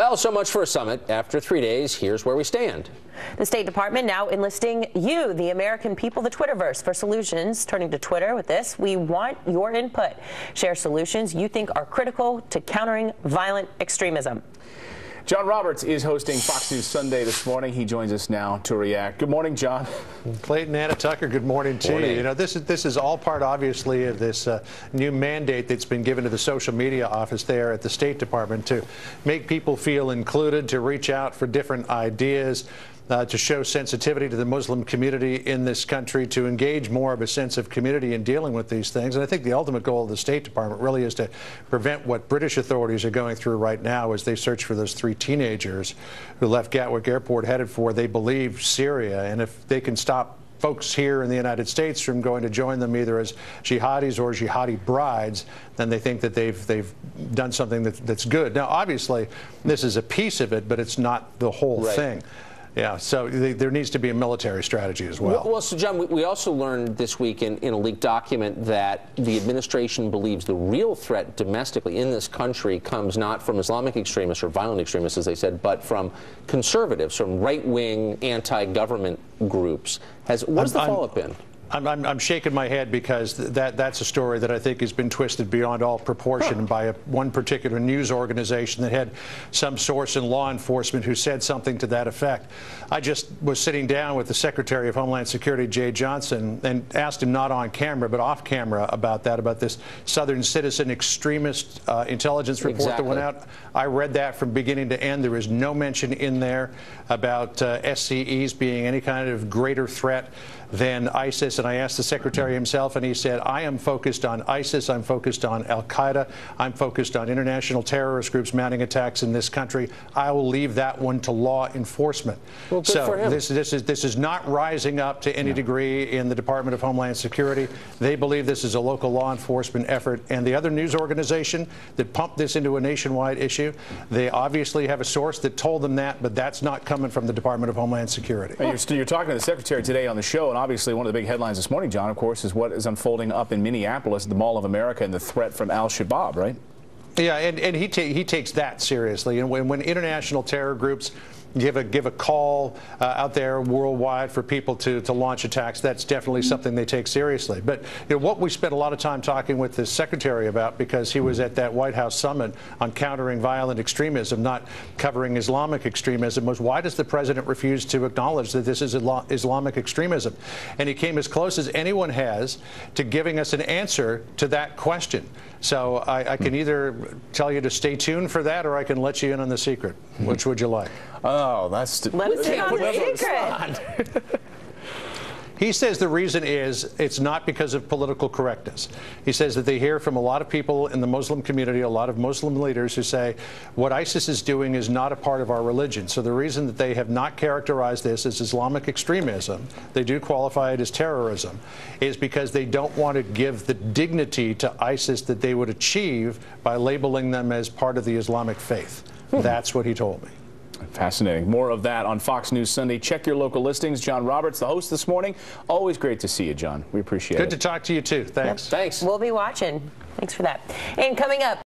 Well, so much for a summit. After 3 days, here's where we stand. The State Department now enlisting you, the American people, the Twitterverse, for solutions. Turning to Twitter with this, we want your input. Share solutions you think are critical to countering violent extremism. John Roberts is hosting Fox News Sunday this morning. He joins us now to react. Good morning, John. Clayton, Anna Tucker, good morning to you. You know, this is all part, obviously, of this new mandate that's been given to the social media office there at the State Department to make people feel included, to reach out for different ideas, to show sensitivity to the Muslim community in this country, to engage more of a sense of community in dealing with these things. And I think the ultimate goal of the State Department really is to prevent what British authorities are going through right now as they search for those 3 teenagers who left Gatwick Airport headed for, they believe, Syria. And if they can stop folks here in the United States from going to join them either as jihadis or jihadi brides, then they think that they've done something that's good. Now, obviously, this is a piece of it, but it's not the whole thing. Yeah, so there needs to be a military strategy as well. Well, so John, we also learned this week in a leaked document that the administration believes the real threat domestically in this country comes not from Islamic extremists or violent extremists, as they said, but from conservatives, from right-wing anti-government groups. What's the follow-up been? I'm shaking my head because that's a story that I think has been twisted beyond all proportion by one particular news organization that had some source in law enforcement who said something to that effect. I just was sitting down with the Secretary of Homeland Security, Jay Johnson, and asked him not on camera but off camera about this Southern Citizen extremist intelligence report that went out. I read that from beginning to end. There is no mention in there about SCEs being any kind of greater threat than ISIS. And I asked the Secretary himself, and he said, I am focused on ISIS, I'm focused on al-Qaeda, I'm focused on international terrorist groups mounting attacks in this country. I will leave that one to law enforcement. Well, good for him. This is not rising up to any degree in the Department of Homeland Security. They believe this is a local law enforcement effort. And the other news organization that pumped this into a nationwide issue, they obviously have a source that told them that, but that's not coming from the Department of Homeland Security. You're talking to the Secretary today on the show, and obviously one of the big headlines this morning, John, of course, is what is unfolding up in Minneapolis, the Mall of America, and the threat from al-Shabaab, right? Yeah, and he takes that seriously. And when international terror groups give a call out there worldwide for people to launch attacks, that's definitely something they take seriously. But what we spent a lot of time talking with the Secretary about, because he was at that White House summit on countering violent extremism, not covering Islamic extremism, was why does the president refuse to acknowledge that this is Islamic extremism? And he came as close as anyone has to giving us an answer to that question. So I can either tell you to stay tuned for that, or I can let you in on the secret. Which would you like? Oh, that's... Let us in on the secret. He says the reason is it's not because of political correctness. He says that they hear from a lot of people in the Muslim community, a lot of Muslim leaders who say what ISIS is doing is not a part of our religion. So the reason that they have not characterized this as Islamic extremism, they do qualify it as terrorism, is because they don't want to give the dignity to ISIS that they would achieve by labeling them as part of the Islamic faith. That's what he told me. Fascinating. More of that on Fox News Sunday. Check your local listings. John Roberts, the host this morning. Always great to see you, John. We appreciate it. Good to talk to you, too. Thanks. Thanks. We'll be watching. Thanks for that. And coming up,